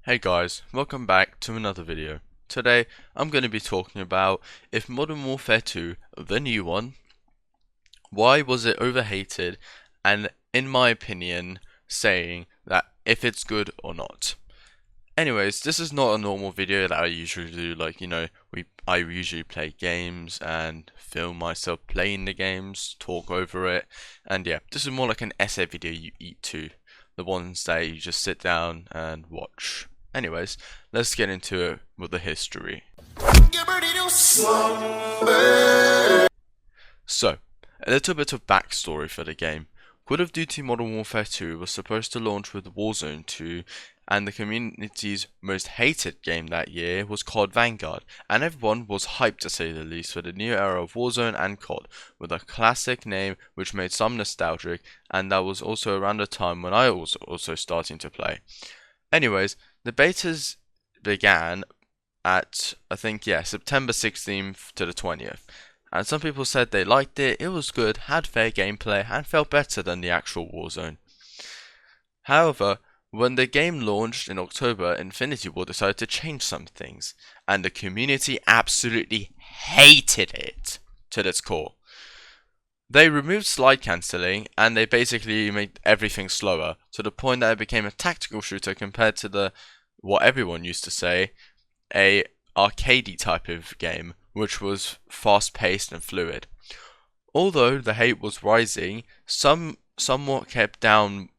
Hey guys, welcome back to another video. Today I'm going to be talking about if Modern Warfare 2, the new one, why was it overhated, and in my opinion saying that if it's good or not. Anyways, this is not a normal video that I usually do, I usually play games and film myself playing the games, talk over it, and yeah, this is more like an essay video you eat to, the ones that you just sit down and watch. Anyways, let's get into it with the history. So, a little bit of backstory for the game. Call of Duty Modern Warfare 2 was supposed to launch with Warzone 2, and the community's most hated game that year was COD Vanguard, and everyone was hyped to say the least for the new era of Warzone and COD, with a classic name which made some nostalgic, and that was also around the time when I was also starting to play. Anyways, the betas began at, September 16th to the 20th. And some people said they liked it, it was good, had fair gameplay, and felt better than the actual Warzone. However, when the game launched in October, Infinity Ward decided to change some things, and the community absolutely hated it to its core. They removed slide cancelling, and they basically made everything slower, to the point that it became a tactical shooter compared to what everyone used to say, a arcadey type of game, which was fast-paced and fluid. Although the hate was rising, it was somewhat kept down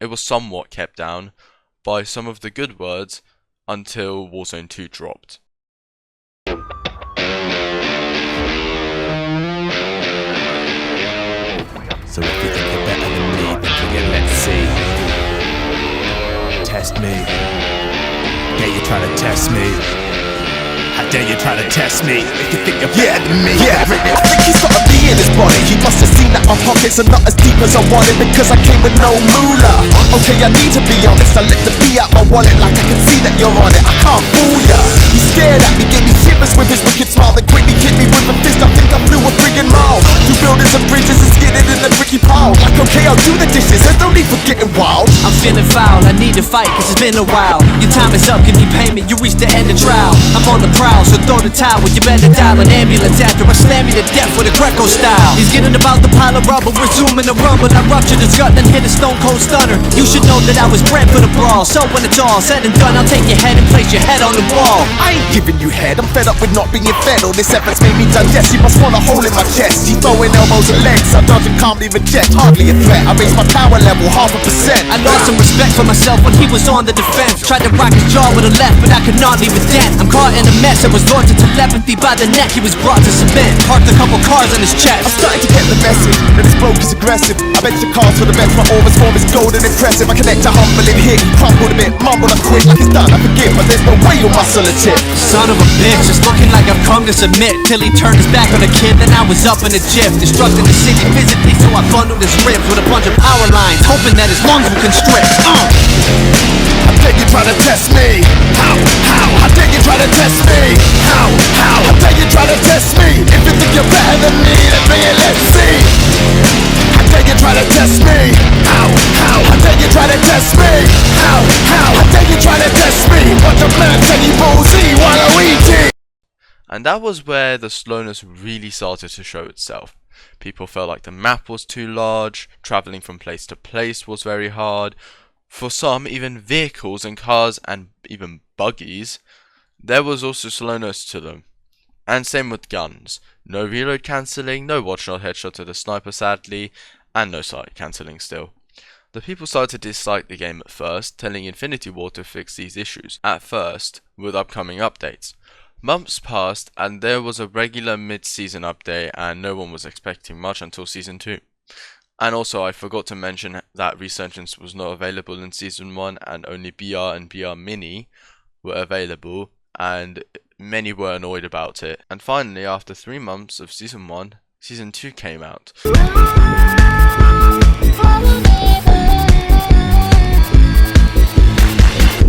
by some of the good words until Warzone 2 dropped. So if you think you're better than me, then forget, let's see. Test me. Dare you try to test me? How dare you try to test me? If you think you're better than me. I think he's got a bee in his body. He must have seen that my pockets are not as deep as I wanted, because I came with no moolah. Okay, I need to be honest, I let the bee out my wallet like I can see that you're on it. I can't fool ya. He's stared at me, gave me shivers with his wicked smile, then quickly hit me with a fist. I think I flew a friggin' mile through buildings and bridges and skidded in the bricky pile. Like okay, I'll do the dishes, there's no need for getting wild. I'm feeling foul, I need to fight cause it's been a while. Your time is up, can you pay me? You reached the end of trial. I'm on the prowl, so throw the towel. You better dial an ambulance after I slam you to death with a Greco style. He's getting about the pile of rubble, resuming the rumble. I ruptured his gut, then hit a stone cold stunner. You should know that I was bred for the brawl. So when it's all said and done, I'll take your head and place your head on the wall. I ain't giving you head, I'm fed up with not being fed. All this effort's made me digest, you must want a hole in my chest. He's throwing elbows and legs, I dodge and calmly reject. Hardly a threat, I raised my power level 0.5%. I lost some respect for myself when he was on the defense. Tried to rock his jaw with a left, but I could not leave a dent. I'm caught in a mess, I was launched to telepathy by the neck. He was brought to cement, parked a couple cars on his chest. I'm starting to get the message that this bloke is aggressive. I bet your cards for the best, my aura's form is golden impressive. I connect a humbling hit, crumbled a bit, mumbled I quit. Like it's done, I forgive, but there's no way you'll muscle a tip. Son of a bitch, it's looking like I've come to submit. Till he turned his back on the kid, then I was up in a jiff. Destructing the city physically, so I bundled his ribs with a bunch of power lines, hoping that his lungs would constrict. How dare you try to test me? How dare you try to test me? How dare you try to test me? If you think you're better than me, then bring it, let's see. How dare you try to test me? How dare you try to test me? How dare you try to test me? Watch a man Teddy Bull Z, Waluigi. And that was where the slowness really started to show itself. People felt like the map was too large, travelling from place to place was very hard. For some, even vehicles and cars and even buggies, there was also slowness to them. And same with guns. No reload cancelling, no one-shot headshot to the sniper sadly, and no sight cancelling still. The people started to dislike the game at first, telling Infinity Ward to fix these issues, at first with upcoming updates. Months passed and there was a regular mid-season update and no one was expecting much until Season 2. And also I forgot to mention that Resurgence was not available in Season 1 and only BR and BR Mini were available, and many were annoyed about it. And finally, after 3 months of Season 1, Season 2 came out.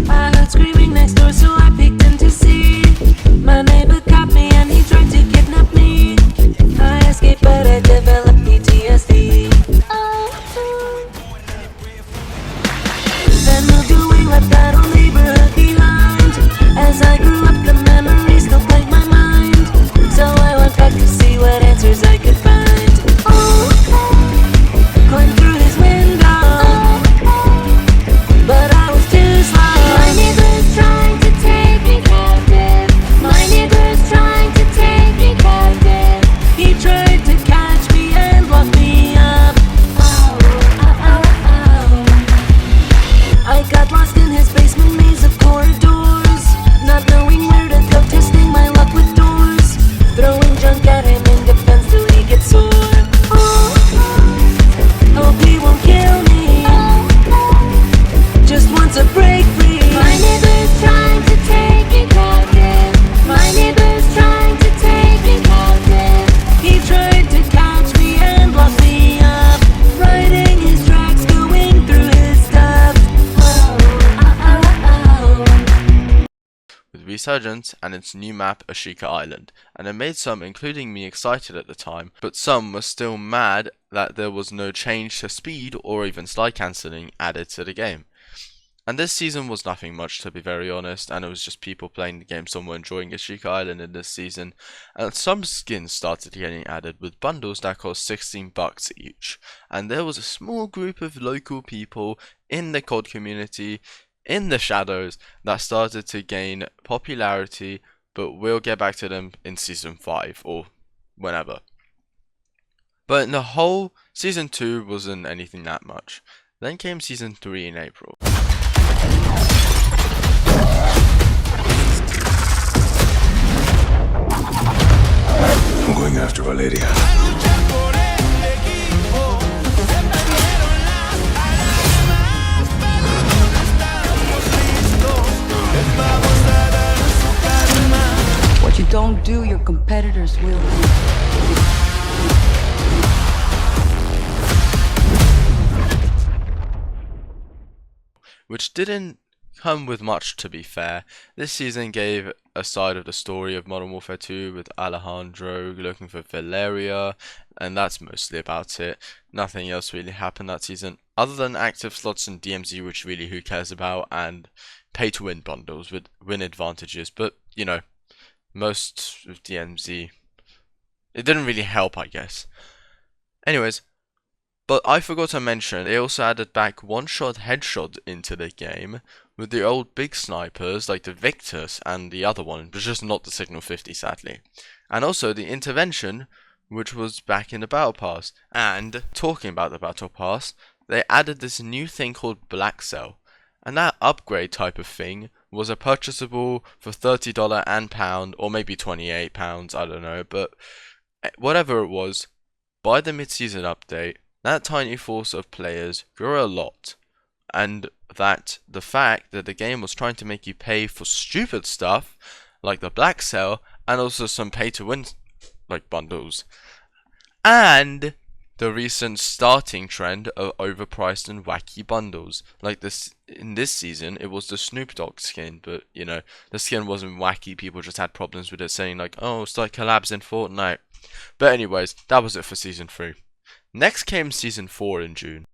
I heard screaming next door, so I peeked in to see. My neighbor caught me and he tried to kidnap me. I escaped, but I developed PTSD. Then moved away, left that old neighborhood behind. with Resurgence and its new map Ashika Island, and it made some, including me, excited at the time, but some were still mad that there was no change to speed or even slide cancelling added to the game. And this season was nothing much, to be very honest, and it was just people playing the game. Some were enjoying Ashika Island in this season, and some skins started getting added with bundles that cost $16 each. And there was a small group of local people in the COD community, in the shadows, that started to gain popularity, but we'll get back to them in Season 5, or whenever. But in the whole, Season 2 wasn't anything that much. Then came Season 3 in April. I'm going after Valeria. What you don't do, your competitors will do. Which didn't come with much, to be fair. This season gave a side of the story of Modern Warfare 2 with Alejandro looking for Valeria, and that's mostly about it. Nothing else really happened that season, other than active slots in DMZ, which really who cares about, and pay-to-win bundles with win advantages, but, you know, most of DMZ, it didn't really help, I guess. Anyways, but I forgot to mention, they also added back one-shot headshot into the game with the old big snipers like the Victus and the other one, but just not the Signal 50 sadly. And also the intervention, which was back in the Battle Pass. And talking about the Battle Pass, they added this new thing called Black Cell. And that upgrade type of thing was a purchasable for $30 and pound, or maybe £28, I don't know, but whatever it was, by the mid-season update, that tiny force of players grew a lot, and that the fact that the game was trying to make you pay for stupid stuff, like the Black Cell, and also some pay-to-win like bundles, and the recent starting trend of overpriced and wacky bundles. Like this, in this season, it was the Snoop Dogg skin, but you know, the skin wasn't wacky, people just had problems with it, saying like, oh, it's like collabs in Fortnite. But anyways, that was it for Season 3. Next came Season 4 in June.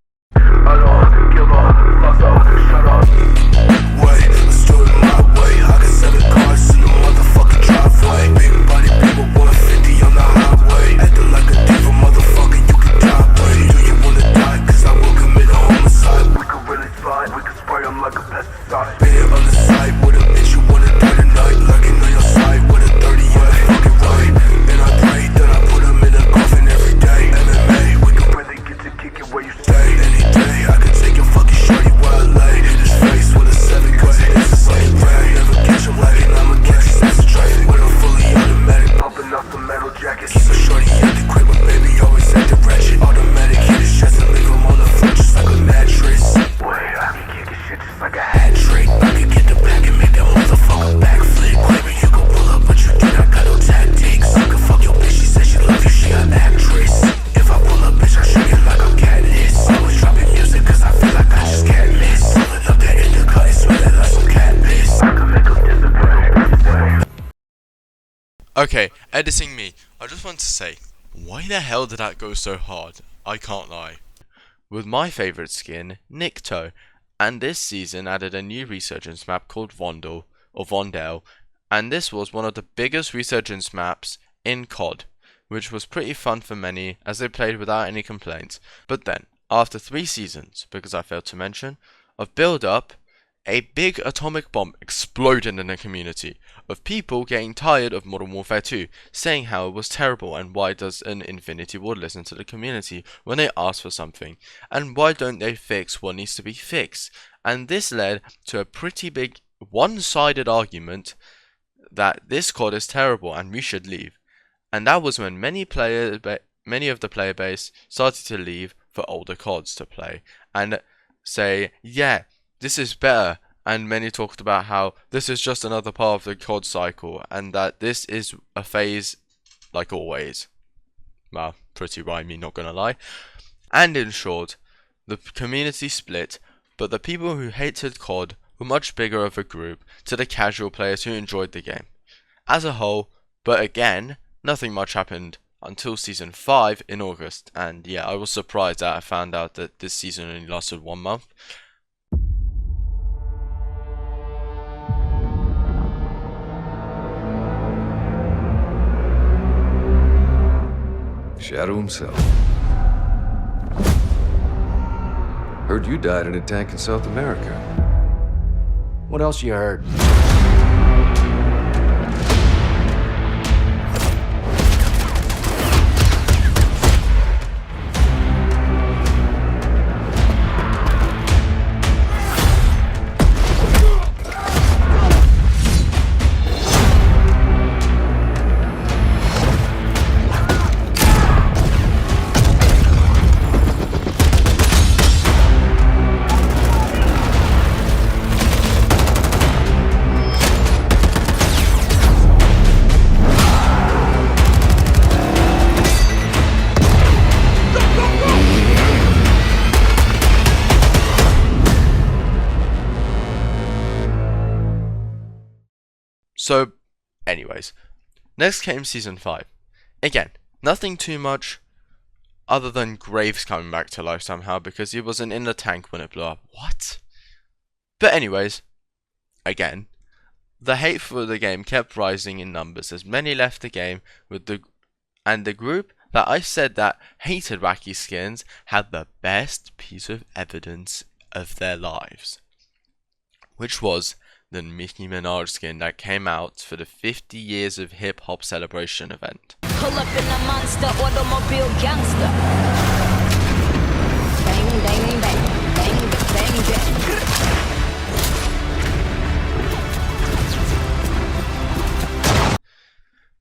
Okay, editing me. I just want to say, why the hell did that go so hard? I can't lie. With my favourite skin, Nikto, and this season added a new resurgence map called Vondel, and this was one of the biggest resurgence maps in COD, which was pretty fun for many as they played without any complaints. But then, after 3 seasons, because I failed to mention, of build up, a big atomic bomb exploded in the community, of people getting tired of Modern Warfare 2, saying how it was terrible and why does an Infinity Ward listen to the community when they ask for something, and why don't they fix what needs to be fixed. And this led to a pretty big one-sided argument that this COD is terrible and we should leave. And that was when many of the player base started to leave for older CODs to play and say, yeah, this is better, and many talked about how this is just another part of the COD cycle, and that this is a phase like always. Well, pretty rhymey, not gonna lie. And in short, the community split, but the people who hated COD were much bigger of a group to the casual players who enjoyed the game as a whole, but again, nothing much happened until Season 5 in August, and yeah, I was surprised that I found out that this season only lasted 1 month. Shadow himself. Heard you died in a tank in South America. What else you heard? So, anyways, next came Season 5. Again, nothing too much other than Graves coming back to life somehow because he wasn't in the tank when it blew up. What? But anyways, again, the hate for the game kept rising in numbers as many left the game and the group that I said that hated wacky skins had the best piece of evidence of their lives, which was the Nicki Minaj skin that came out for the 50 years of hip hop celebration event. Pull up in a monster automobile gangster. Bang, bang, bang, bang, bang, bang.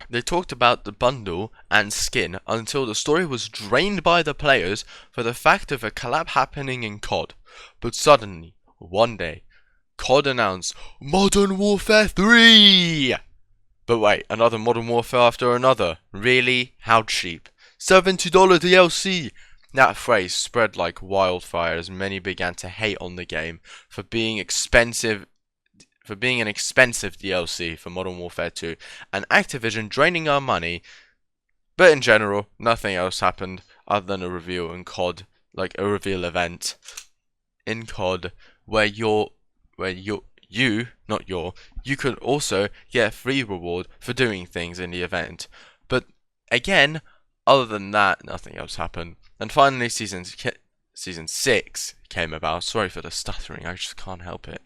They talked about the bundle and skin until the story was drained by the players for the fact of a collab happening in COD. But suddenly, one day, COD announced Modern Warfare 3! But wait, another Modern Warfare after another? Really? How cheap? $70 DLC! That phrase spread like wildfire as many began to hate on the game for being expensive, for being an expensive DLC for Modern Warfare 2, and Activision draining our money. But in general, nothing else happened other than a reveal in COD, like a reveal event in COD where you could also get a free reward for doing things in the event. But again, other than that, nothing else happened. And finally, Season 6 came about. Sorry for the stuttering, I just can't help it.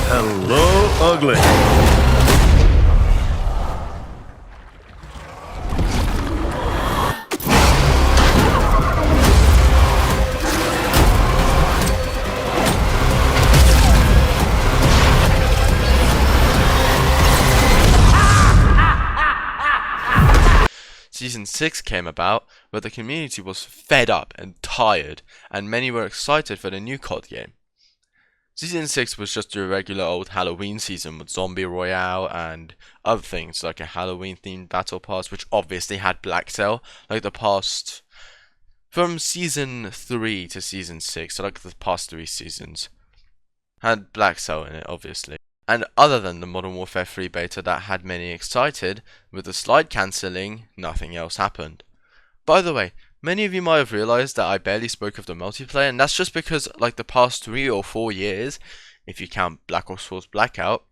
Hello, ugly. Season 6 came about, but the community was fed up and tired, and many were excited for the new COD game. Season 6 was just your regular old Halloween season with Zombie Royale and other things like a Halloween themed battle pass, which obviously had Black Cell, like the past, from Season 3 to Season 6, so like the past 3 seasons, had Black Cell in it obviously. And other than the Modern Warfare 3 beta that had many excited, with the slide cancelling, nothing else happened. By the way, many of you might have realised that I barely spoke of the multiplayer, and that's just because, like the past 3 or 4 years, if you count Black Ops 4's Blackout,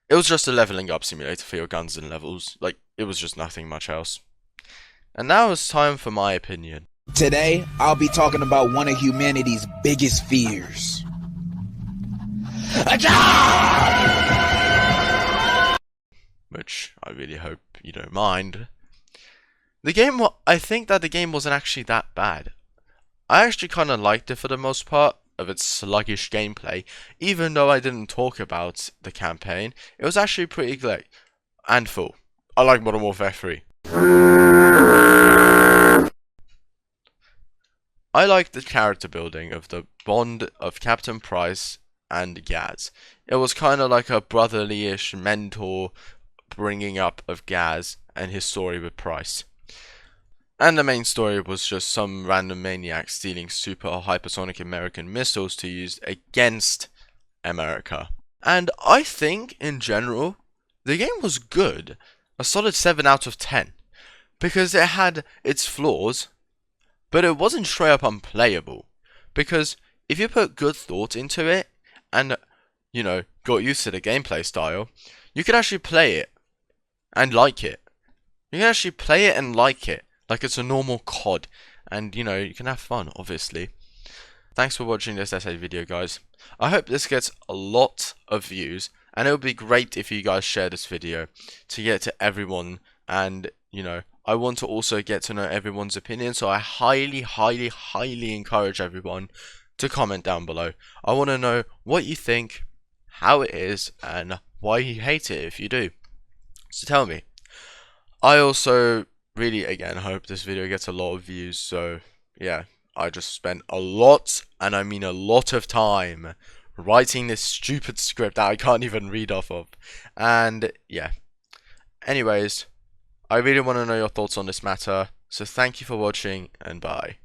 it was just a leveling up simulator for your guns and levels. Like, it was just nothing much else. And now it's time for my opinion. Today, I'll be talking about one of humanity's biggest fears. Which I really hope you don't mind. The game, I think that the game wasn't actually that bad. I actually kind of liked it for the most part of its sluggish gameplay, even though I didn't talk about the campaign. It was actually pretty great and full. I like Modern Warfare 3. I liked the character building of the bond of Captain Price and Gaz. It was kind of like a brotherly-ish mentor bringing up of Gaz and his story with Price. And the main story was just some random maniac stealing super hypersonic American missiles to use against America. And I think, in general, the game was good. A solid 7 out of 10. Because it had its flaws, but it wasn't straight up unplayable. Because if you put good thought into it, and, you know, got used to the gameplay style, you could actually play it and like it. You can actually play it and like it, like it's a normal COD. And, you know, you can have fun, obviously. Thanks for watching this essay video, guys. I hope this gets a lot of views, and it would be great if you guys share this video to get to everyone. And, you know, I want to also get to know everyone's opinion, so I highly, highly, highly encourage everyone to comment down below. I want to know what you think, how it is, and why you hate it if you do. So tell me. I also really, again, hope this video gets a lot of views, so yeah, I just spent a lot, and I mean a lot of time writing this stupid script that I can't even read off of. And yeah, anyways, I really want to know your thoughts on this matter, so thank you for watching, and bye.